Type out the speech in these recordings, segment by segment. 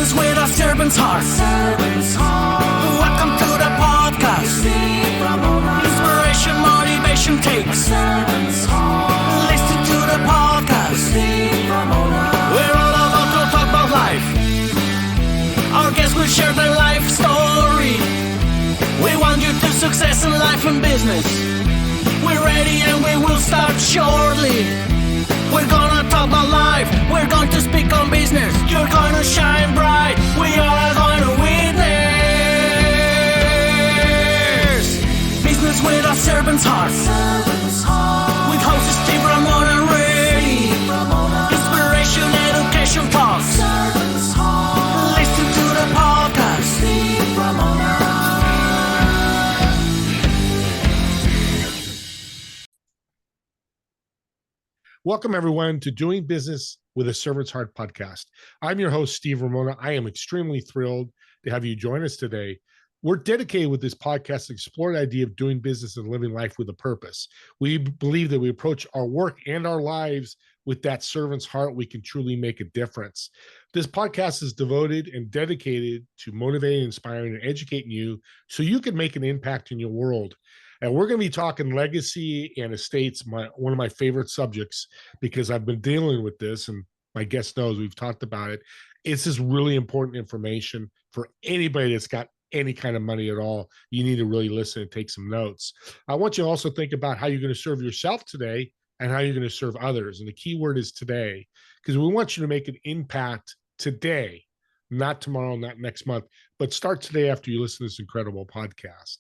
Business with a servant's heart. Welcome to the podcast. Inspiration, motivation takes. Listen to the podcast. We're all about to talk about life. Our guests will share their life story. We want you to success in life and business. We're ready and we will start shortly. We're gonna talk about life. We're going to speak on business. You're gonna shine bright. We are going to witness. Business with a servant's heart. With hosts Steve, Ramona, and Ray. Inspiration, education talks. Listen to the podcast. Steve, Ramona. Welcome, everyone, to Doing Business with a Servant's Heart podcast. I'm your host, Steve Ramona. I am extremely thrilled to have you join us today. We're dedicated with this podcast to explore the idea of doing business and living life with a purpose. We believe that we approach our work and our lives with that servant's heart, we can truly make a difference. This podcast is devoted and dedicated to motivating, inspiring, and educating you so you can make an impact in your world. And we're going to be talking legacy and estates, one of my favorite subjects, because I've been dealing with this, and my guest knows we've talked about it. It's just really important information for anybody that's got any kind of money at all. You need to really listen and take some notes. I want you to also think about how you're going to serve yourself today and how you're going to serve others. And the key word is today, because we want you to make an impact today, not tomorrow, not next month, but start today after you listen to this incredible podcast.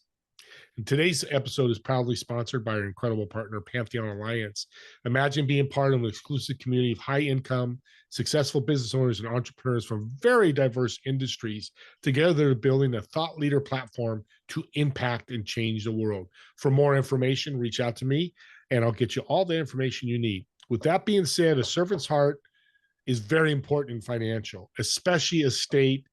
And today's episode is proudly sponsored by our incredible partner, Pantheon Alliance. Imagine being part of an exclusive community of high-income, successful business owners and entrepreneurs from very diverse industries together building a thought leader platform to impact and change the world. For more information, reach out to me, and I'll get you all the information you need. With that being said, a servant's heart is very important in financial, especially estate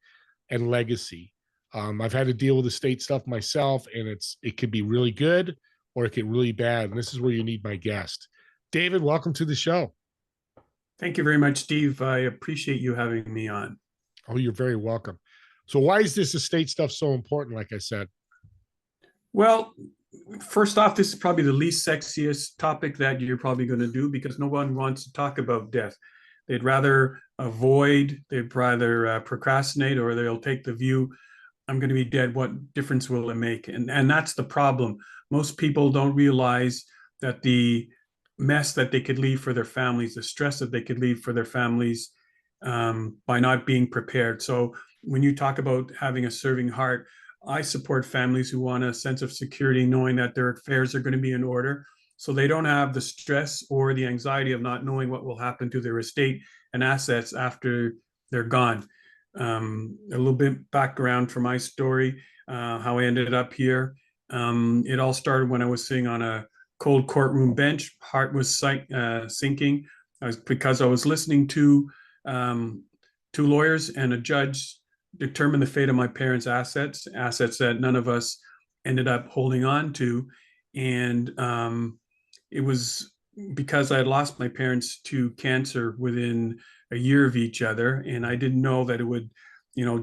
and legacy. I've had to deal with estate stuff myself, and it could be really good or it could be really bad. And this is where you need my guest. David, welcome to the show. Thank you very much, Steve. I appreciate you having me on. Oh, you're very welcome. So why is this estate stuff so important, like I said? Well, first off, this is probably the least sexiest topic that you're probably going to do because no one wants to talk about death. They'd rather avoid, they'd rather procrastinate, or they'll take the view, I'm going to be dead, what difference will it make? And that's the problem. Most people don't realize that the mess that they could leave for their families, the stress that they could leave for their families by not being prepared. So when you talk about having a serving heart, I support families who want a sense of security, knowing that their affairs are going to be in order, so they don't have the stress or the anxiety of not knowing what will happen to their estate and assets after they're gone. A little bit background for my story, how I ended up here. It all started when I was sitting on a cold courtroom bench. Heart was sinking. Because I was listening to two lawyers and a judge determine the fate of my parents' assets that none of us ended up holding on to. And it was because I had lost my parents to cancer within a year of each other. And I didn't know that it would,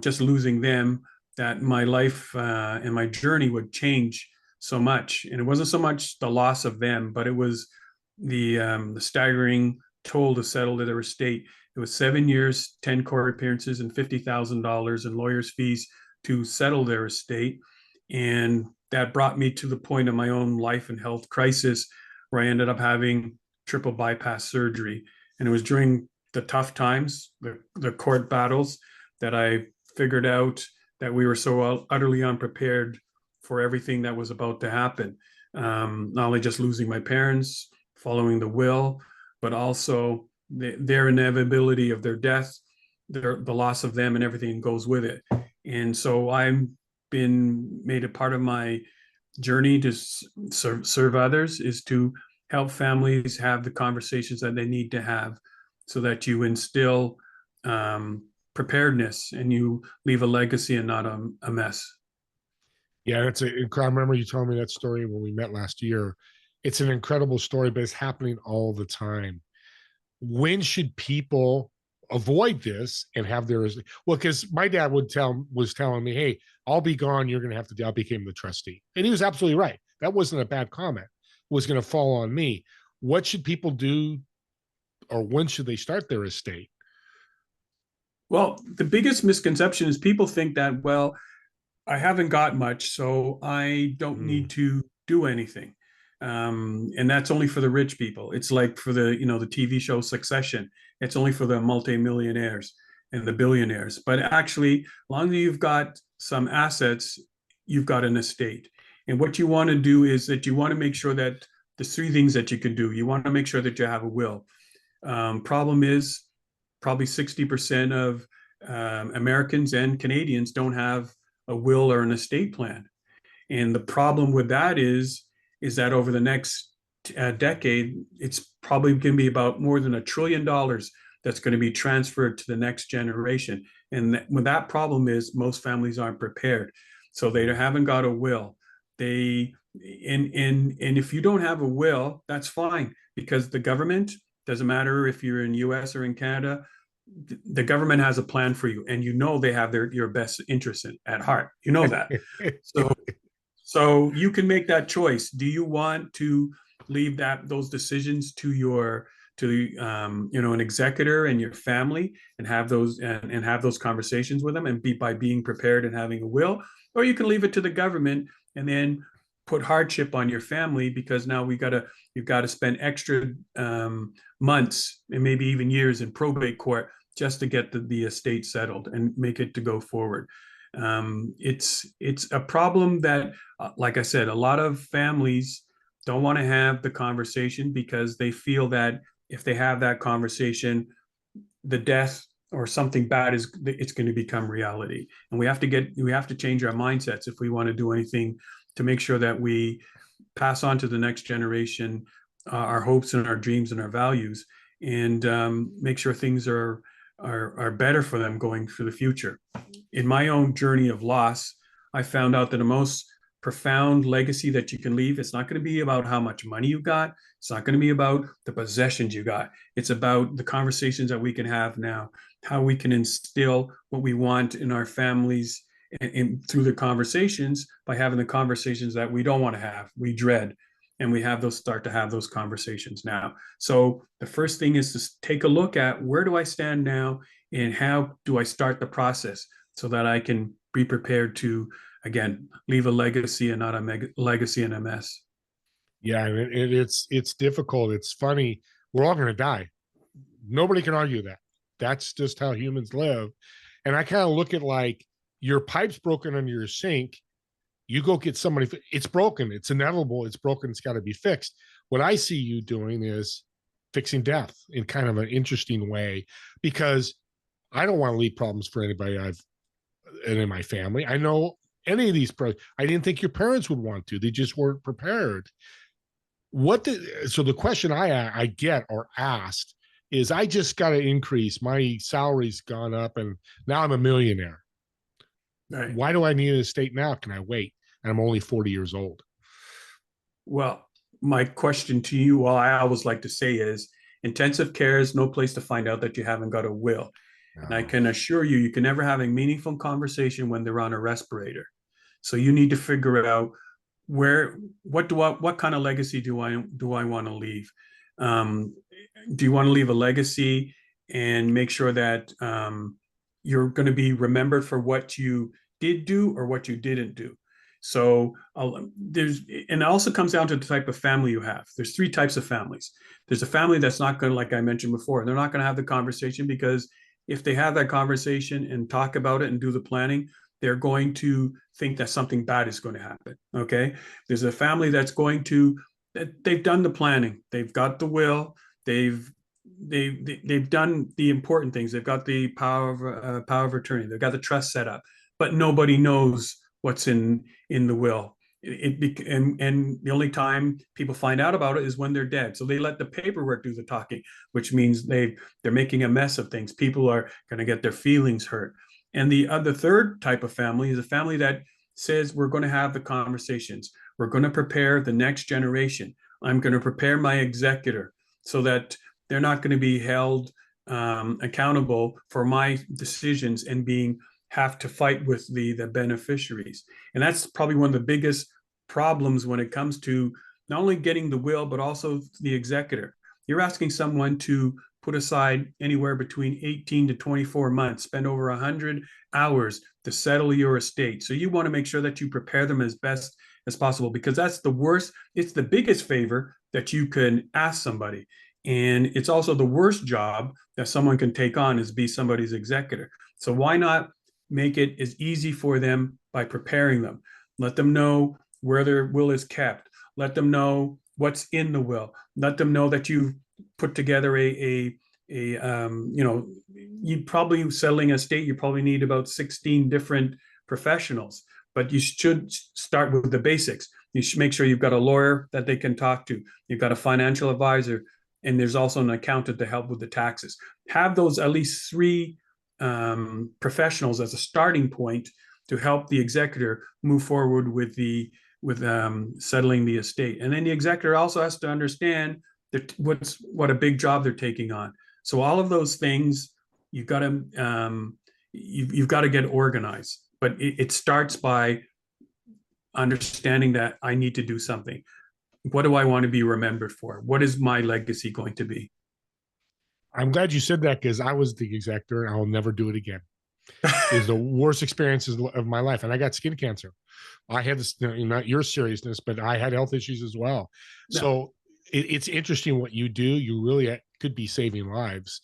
just losing them, that my life and my journey would change so much. And it wasn't so much the loss of them, but it was the staggering toll to settle their estate. It was 7 years, 10 court appearances, and $50,000 in lawyers' fees to settle their estate. And that brought me to the point of my own life and health crisis, where I ended up having triple bypass surgery. And it was during the tough times, the court battles, that I figured out that we were so utterly unprepared for everything that was about to happen. Not only just losing my parents, following the will, but also their inevitability of their death, the loss of them, and everything goes with it. And so I've been made a part of my journey to serve others is to help families have the conversations that they need to have, so that you instill preparedness and you leave a legacy and not a mess. Yeah, I remember you telling me that story when we met last year. It's an incredible story, but it's happening all the time. When should people avoid this and have their, well, because my dad was telling me, hey, I'll be gone, you're going to have to, I became the trustee. And he was absolutely right. That wasn't a bad comment. It was going to fall on me. What should people do, or when should they start their estate? Well, the biggest misconception is people think that, well, I haven't got much, so I don't need to do anything. And that's only for the rich people. It's like for the, the TV show Succession. It's only for the multimillionaires and the billionaires. But actually, as long as you've got some assets, you've got an estate. And what you want to do is that you want to make sure that there's three things that you can do. You want to make sure that you have a will. Problem is, probably 60% of Americans and Canadians don't have a will or an estate plan. And the problem with that is that over the next decade, it's probably going to be about more than $1 trillion that's going to be transferred to the next generation. And when that problem is, most families aren't prepared. So they haven't got a will. And if you don't have a will, that's fine, because the government, doesn't matter if you're in US or in Canada, the government has a plan for you, and they have your best interest at heart. You know that. So you can make that choice. Do you want to leave those decisions to an executor and your family, and have those conversations with them, and by being prepared and having a will? Or you can leave it to the government and then put hardship on your family, because now you've got to spend extra months and maybe even years in probate court just to get the estate settled and make it to go forward. It's a problem that, like I said, a lot of families don't want to have the conversation, because they feel that if they have that conversation, the death or something bad it's going to become reality. And we have to change our mindsets if we want to do anything to make sure that we pass on to the next generation our hopes and our dreams and our values, and make sure things are better for them going for the future. In my own journey of loss, I found out that the most profound legacy that you can leave, it's not going to be about how much money you got. It's not going to be about the possessions you got. It's about the conversations that we can have now, how we can instill what we want in our families, and through the conversations, by having the conversations that we don't want to have, we dread, and we start to have those conversations now. So the first thing is to take a look at, where do I stand now, and how do I start the process so that I can be prepared to, again, leave a legacy and not a legacy and a mess. Yeah, and it's difficult. It's funny. We're all going to die. Nobody can argue that. That's just how humans live. And I kind of look at, like, your pipe's broken under your sink. You go get somebody. It's broken. It's inevitable. It's broken. It's got to be fixed. What I see you doing is fixing death in kind of an interesting way, because I don't want to leave problems for anybody and in my family. I know any of these I didn't think your parents would want to. They just weren't prepared. So the question I get or asked is, I just got to increase. My salary's gone up and now I'm a millionaire. Right. Why do I need an estate now? Can I wait? And I'm only 40 years old. Well, my question to you, well, I always like to say, is intensive care is no place to find out that you haven't got a will. No. And I can assure you, you can never have a meaningful conversation when they're on a respirator. So you need to figure out what kind of legacy do I want to leave? Do you want to leave a legacy and make sure that you're going to be remembered for what you did do or what you didn't do? So it also comes down to the type of family you have. There's three types of families. There's a family that's not going to, like I mentioned before, they're not going to have the conversation, because if they have that conversation and talk about it and do the planning, they're going to think that something bad is going to happen. Okay. There's a family they've done the planning. They've got the will. They've done the important things. They've got the power of attorney. They've got the trust set up, but nobody knows what's in the will. And the only time people find out about it is when they're dead. So they let the paperwork do the talking, which means they're making a mess of things. People are going to get their feelings hurt. And the third type of family is a family that says, we're going to have the conversations. We're going to prepare the next generation. I'm going to prepare my executor so that they're not going to be held accountable for my decisions and have to fight with the beneficiaries. And that's probably one of the biggest problems when it comes to not only getting the will, but also the executor. You're asking someone to put aside anywhere between 18 to 24 months, spend over 100 hours to settle your estate. So you want to make sure that you prepare them as best as possible, because that's the worst. It's the biggest favor that you can ask somebody. And it's also the worst job that someone can take on, is be somebody's executor. So why not make it as easy for them by preparing them? Let them know where their will is kept. Let them know what's in the will. Let them know that you've put together you probably settling a estate, you probably need about 16 different professionals, but you should start with the basics. You should make sure you've got a lawyer that they can talk to. You've got a financial advisor, and there's also an accountant to help with the taxes. Have those at least three professionals as a starting point to help the executor move forward with settling the estate. And then the executor also has to understand that what a big job they're taking on. So all of those things, you've got to get organized. But it starts by understanding that I need to do something. What do I want to be remembered for? What is my legacy going to be? I'm glad you said that, because I was the executor and I'll never do it again. It was the worst experiences of my life. And I got skin cancer. I had this, not your seriousness, but I had health issues as well. Yeah. So it's interesting what you do. You really could be saving lives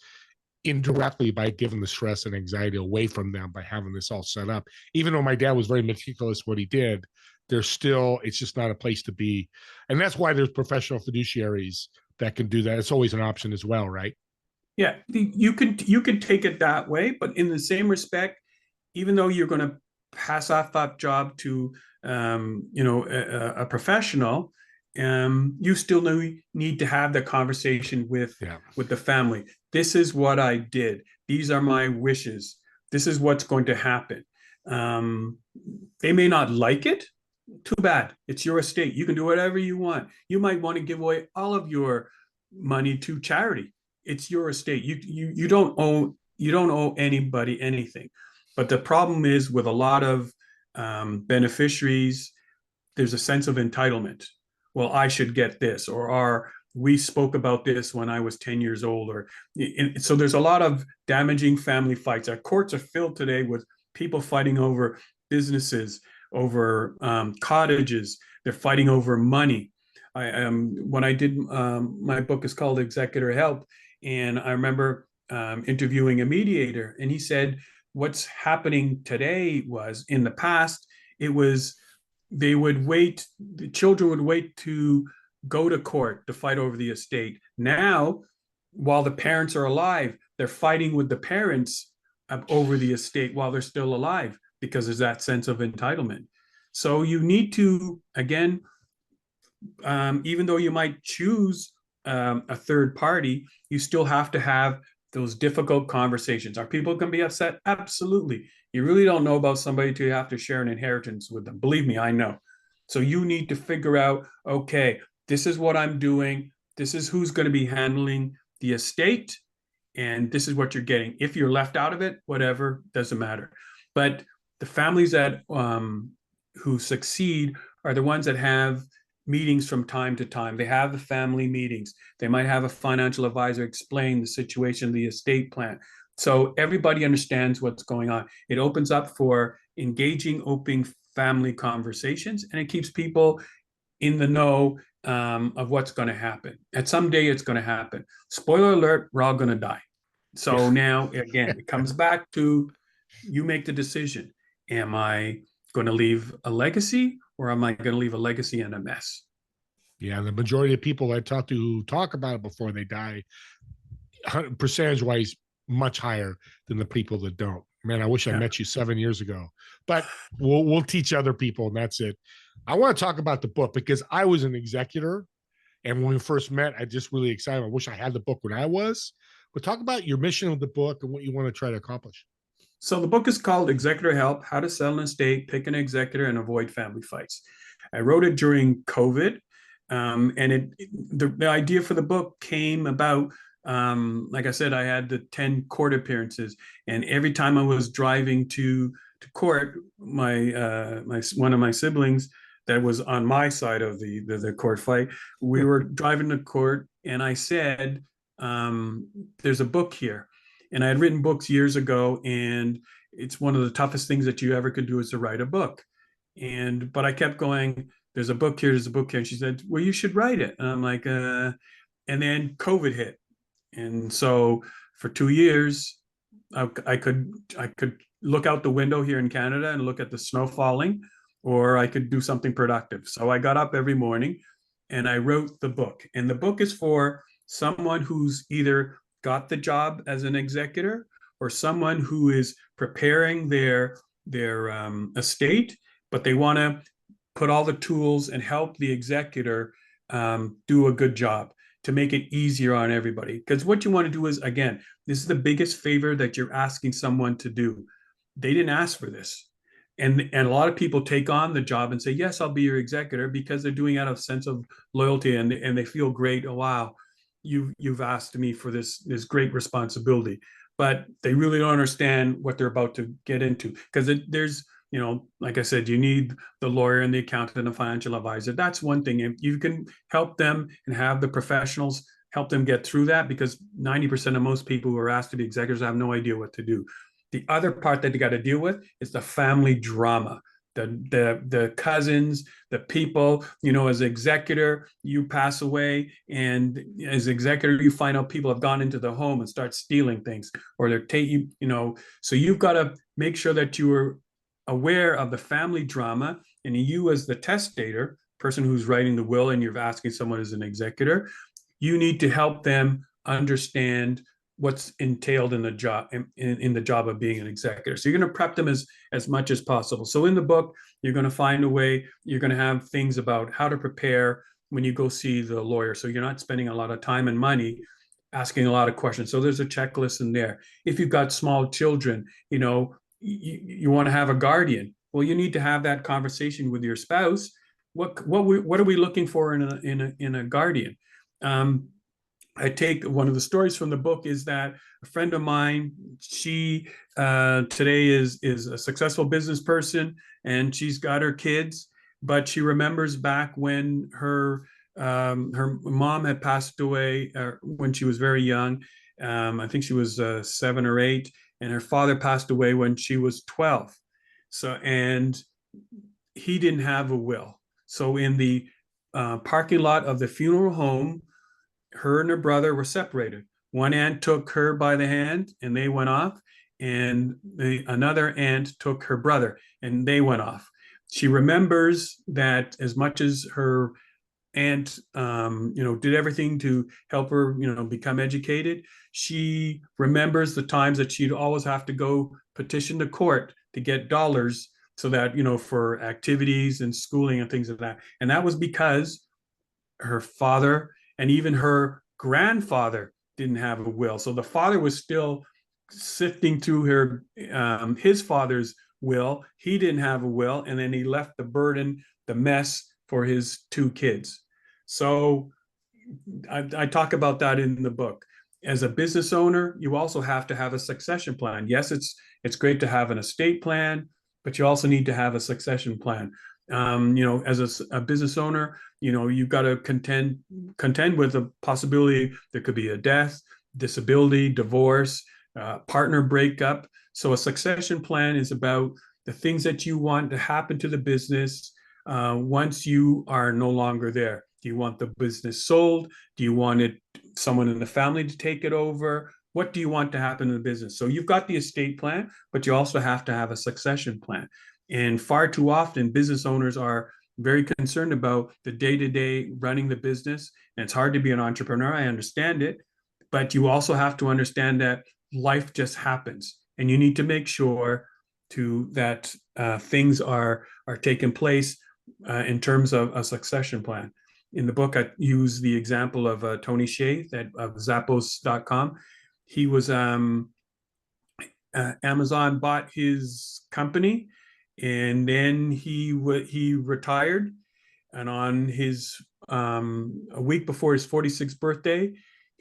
indirectly by giving the stress and anxiety away from them by having this all set up. Even though my dad was very meticulous what he did, it's just not a place to be. And that's why there's professional fiduciaries that can do that. It's always an option as well, right? Yeah, you can take it that way, but in the same respect, even though you're going to pass off that job to a professional, you still need to have the conversation with the family. This is what I did. These are my wishes. This is what's going to happen. They may not like it. Too bad. It's your estate. You can do whatever you want. You might want to give away all of your money to charity. It's your estate. You don't owe anybody anything. But the problem is, with a lot of beneficiaries, there's a sense of entitlement. Well, I should get this, or we spoke about this when I was 10 years old, so there's a lot of damaging family fights. Our courts are filled today with people fighting over businesses, over cottages. They're fighting over money. When I did my book is called Executor Help, and I remember interviewing a mediator, and he said what's happening today was, in the past, it was the children would wait to go to court to fight over the estate. Now, while the parents are alive, they're fighting with the parents over the estate while they're still alive, because there's that sense of entitlement. So you need to, again, even though you might choose a third party, you still have to have those difficult conversations. Are people going to be upset? Absolutely. You really don't know about somebody till you have to share an inheritance with them. Believe me, I know. So you need to figure out, okay, this is what I'm doing. This is who's going to be handling the estate, and this is what you're getting. If you're left out of it, whatever, doesn't matter. But the families that who succeed are the ones that have meetings from time to time. They have the family meetings. They might have a financial advisor explain the situation, the estate plan. So everybody understands what's going on. It opens up for engaging, open family conversations, and it keeps people in the know of what's going to happen. And someday it's going to happen. Spoiler alert, we're all going to die. So now, again, it comes back to, you make the decision. Am I going to leave a legacy, or am I going to leave a legacy and a mess? Yeah, the majority of people I talk to who talk about it before they die, percentage-wise, much higher than the people that don't. Man, I wish I met you 7 years ago, but we'll teach other people, and that's it. I want to talk about the book, because I was an executor, and when we first met, I just really excited. I wish I had the book when I was. But talk about your mission of the book and what you want to try to accomplish. So the book is called Executor Help: How to Settle an Estate, Pick an Executor, and Avoid Family Fights. I wrote it during COVID, and the idea for the book came about Like I said, I had the 10 court appearances, and every time I was driving to court, my one of my siblings that was on my side of the court fight, we were driving to court, and I said, "There's a book here," and I had written books years ago, and it's one of the toughest things that you ever could do is to write a book. But I kept going, "There's a book here, there's a book here," and she said, "Well, you should write it," and I'm like, And then COVID hit, and so for 2 years, I could look out the window here in Canada and look at the snow falling, or I could do something productive. So I got up every morning and I wrote the book. And the book is for someone who's either got the job as an executor or someone who is preparing their estate, but they want to put all the tools and help the executor do a good job to make it easier on everybody. Because what you want to do is, again, this is the biggest favor that you're asking someone to do. They didn't ask for this. And a lot of people take on the job and say, yes, I'll be your executor, because they're doing it out of a sense of loyalty, and they feel great. Oh, wow, you've asked me for this great responsibility. But they really don't understand what they're about to get into, because there's, like I said, you need the lawyer and the accountant and the financial advisor. That's one thing. If you can help them and have the professionals help them get through that, because 90% of most people who are asked to be executors have no idea what to do. The other part that you got to deal with is the family drama, the cousins, the people. As executor, you pass away, and as executor, you find out people have gone into the home and start stealing things, or they're taking, So you've got to make sure that you are aware of the family drama, and you, as the testator, person who's writing the will, and you're asking someone as an executor, you need to help them understand what's entailed in the job, in the job of being an executor. So you're going to prep them as much as possible. So in the book, you're going to find a way. You're going to have things about how to prepare when you go see the lawyer, so you're not spending a lot of time and money asking a lot of questions. So there's a checklist in there. If you've got small children, you want to have a guardian. Well, you need to have that conversation with your spouse. What are we looking for in a guardian? I take one of the stories from the book is that a friend of mine, she today is a successful business person, and she's got her kids, but she remembers back when her mom had passed away when she was very young. I think she was 7 or 8, and her father passed away when she was 12. So, and he didn't have a will. So in the parking lot of the funeral home, her and her brother were separated. One aunt took her by the hand and they went off, and another aunt took her brother and they went off. She remembers that as much as her aunt, did everything to help her, become educated, she remembers the times that she'd always have to go petition the court to get dollars so that, for activities and schooling and things like that. And that was because her father and even her grandfather didn't have a will. So the father was still sifting through his father's will. He didn't have a will, and then he left the burden, the mess, for his 2 kids. So I talk about that in the book. As a business owner, you also have to have a succession plan. Yes, it's great to have an estate plan, but you also need to have a succession plan. As a business owner, you've got to contend with the possibility there could be a death, disability, divorce, partner breakup. So a succession plan is about the things that you want to happen to the business once you are no longer there. Do you want the business sold? Do you want someone in the family to take it over? What do you want to happen in the business? So you've got the estate plan, but you also have to have a succession plan. And far too often, business owners are very concerned about the day-to-day running the business. And it's hard to be an entrepreneur. I understand it. But you also have to understand that life just happens. And you need to make sure that things are taking place in terms of a succession plan. In the book, I use the example of Tony Hsieh of Zappos.com. He was Amazon bought his company, and then he retired. And on his a week before his 46th birthday,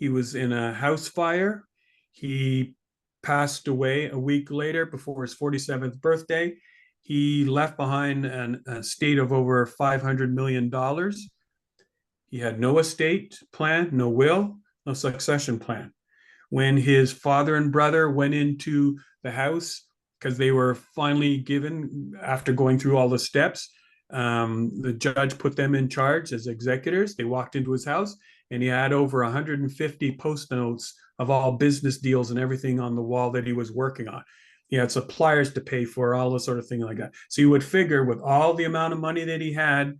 He was in a house fire. He passed away a week later before his 47th birthday. He left behind an estate of over $500 million. He had no estate plan, no will, no succession plan. When his father and brother went into the house, because they were finally given after going through all the steps, the judge put them in charge as executors. They walked into his house and he had over 150 post notes of all business deals and everything on the wall that he was working on. He had suppliers to pay for, all this sort of thing like that. So you would figure with all the amount of money that he had,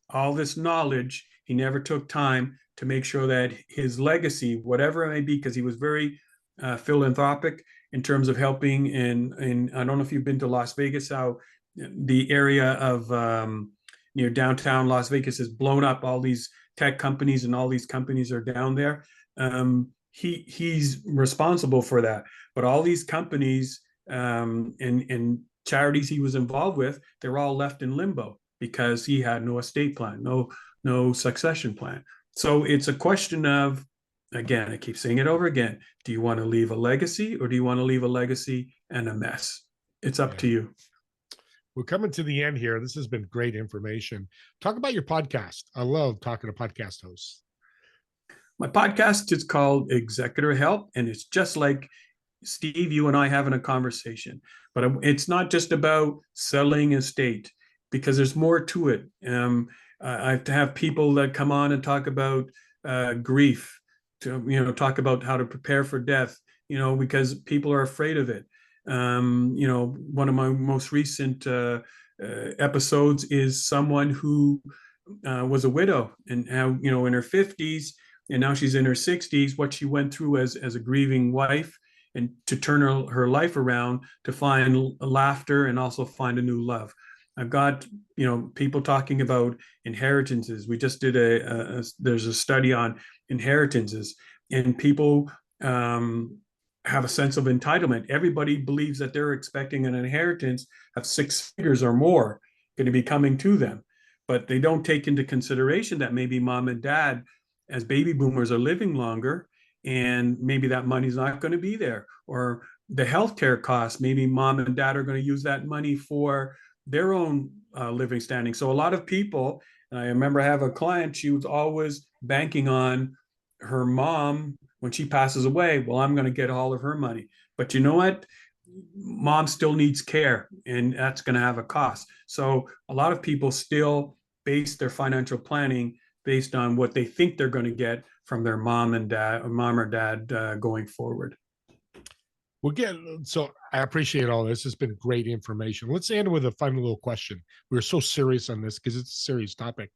all this knowledge, he never took time to make sure that his legacy, whatever it may be, because he was very philanthropic in terms of helping. And I don't know if you've been to Las Vegas, how the area of near downtown Las Vegas is blown up. All these tech companies and all these companies are down there. He's responsible for that. But all these companies and charities he was involved with, they're all left in limbo because he had no estate plan, no succession plan. So it's a question of, again, I keep saying it over again. Do you want to leave a legacy or do you want to leave a legacy and a mess? It's up to you. We're coming to the end here. This has been great information. Talk about your podcast. I love talking to podcast hosts. My podcast is called Executor Help, and it's just like Steve, you and I having a conversation. But it's not just about selling estate, because there's more to it. I have to have people that come on and talk about grief, to talk about how to prepare for death, because people are afraid of it. One of my most recent episodes is someone who was a widow and how, in her 50s, and now she's in her 60s, what she went through as a grieving wife, and to turn her life around to find laughter and also find a new love. I've got, people talking about inheritances. We just did there's a study on inheritances, and people have a sense of entitlement. Everybody believes that they're expecting an inheritance of 6 figures or more going to be coming to them, but they don't take into consideration that maybe mom and dad, as baby boomers, are living longer, and maybe that money's not going to be there, or the healthcare costs. Maybe mom and dad are going to use that money for their own living standing. So a lot of people, and I remember I have a client, she was always banking on her mom when she passes away. Well, I'm going to get all of her money. But you know what? Mom still needs care, and that's going to have a cost. So a lot of people still base their financial planning based on what they think they're going to get from their mom or dad going forward. So I appreciate all this. It's been great information. Let's end with a fun little question. We're so serious on this because it's a serious topic.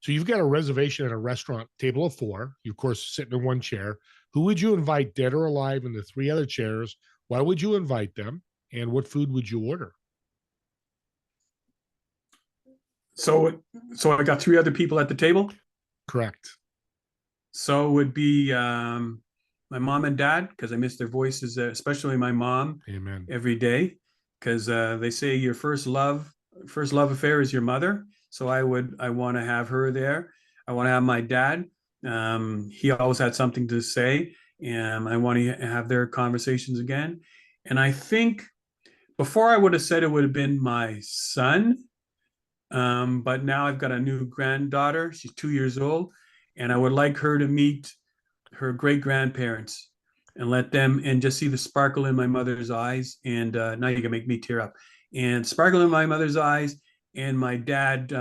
So you've got a reservation at a restaurant, table of 4. You, of course, sitting in one chair. Who would you invite, dead or alive, in the 3 other chairs? Why would you invite them? And what food would you order? So I got 3 other people at the table? Correct. So it would be my mom and dad, because I miss their voices, especially my mom. Amen. Every day, because they say your first love affair is your mother. So I want to have her there. I want to have my dad. He always had something to say, and I want to have their conversations again. And I think before I would have said it would have been my son, but now I've got a new granddaughter. She's 2 years old, and I would like her to meet her great grandparents and let them, and just see the sparkle in my mother's eyes. And now you can make me tear up. And sparkle in my mother's eyes, and my dad,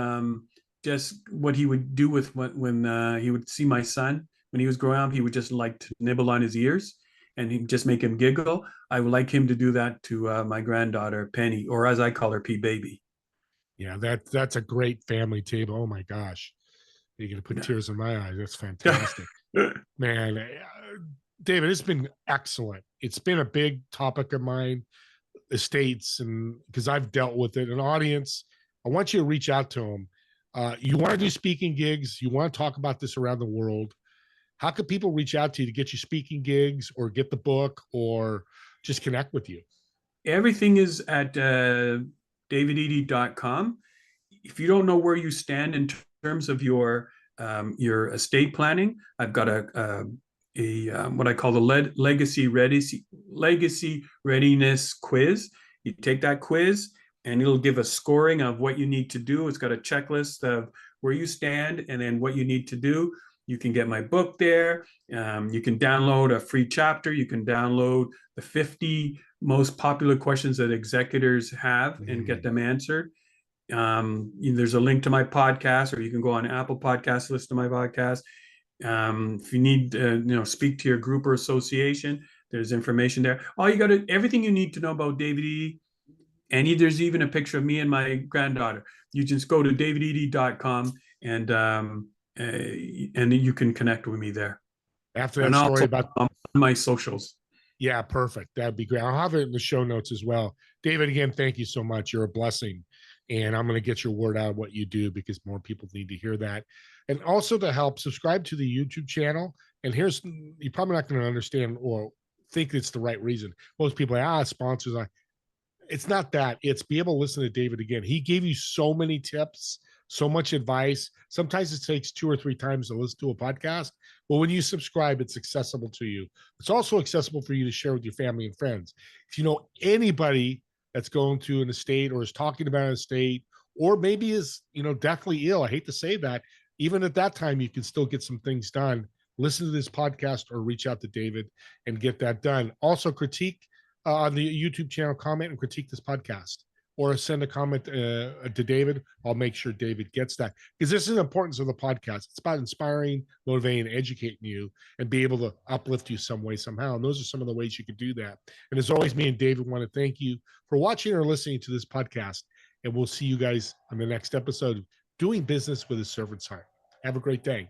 just what he would do with when he would see my son when he was growing up. He would just like to nibble on his ears, and he'd just make him giggle. I would like him to do that to my granddaughter Penny, or as I call her, P Baby. Yeah, that's a great family table. Oh my gosh, you're gonna put tears in my eyes. That's fantastic. Man, David, it's been excellent. It's been a big topic of mine, estates, and because I've dealt with it. An audience, I want you to reach out to them. You want to do speaking gigs, you want to talk about this around the world. How could people reach out to you to get you speaking gigs, or get the book, or just connect with you? Everything is at davidedie.com. If you don't know where you stand in terms of your estate planning, I've got a what I call the legacy readiness quiz. You take that quiz, and it'll give a scoring of what you need to do. It's got a checklist of where you stand and then what you need to do. You can get my book there. You can download a free chapter. You can download the 50 most popular questions that executors have and get them answered. There's a link to my podcast, or you can go on Apple Podcasts, listen to my podcast. If you need speak to your group or association, there's information there. Everything you need to know about David Eady, and there's even a picture of me and my granddaughter. You just go to davideady.com and you can connect with me there. After that and story also about on my socials. Yeah, perfect. That'd be great. I'll have it in the show notes as well. David, again, thank you so much. You're a blessing. And I'm going to get your word out of what you do, because more people need to hear that. And also, to help, subscribe to the YouTube channel. And you're probably not going to understand or think it's the right reason. Most people are sponsors. It's not that. It's be able to listen to David again. He gave you so many tips, so much advice. Sometimes it takes 2 or 3 times to listen to a podcast. But when you subscribe, it's accessible to you. It's also accessible for you to share with your family and friends. If you know anybody that's going through an estate, or is talking about an estate, or maybe is, deathly ill, I hate to say that, even at that time, you can still get some things done. Listen to this podcast or reach out to David and get that done. Also, critique on the YouTube channel, comment and critique this podcast, or send a comment to David. I'll make sure David gets that, because this is the importance of the podcast. It's about inspiring, motivating, educating you, and be able to uplift you some way, somehow. And those are some of the ways you could do that. And as always, me and David want to thank you for watching or listening to this podcast. And we'll see you guys on the next episode of Doing Business with a Servant's Heart. Have a great day.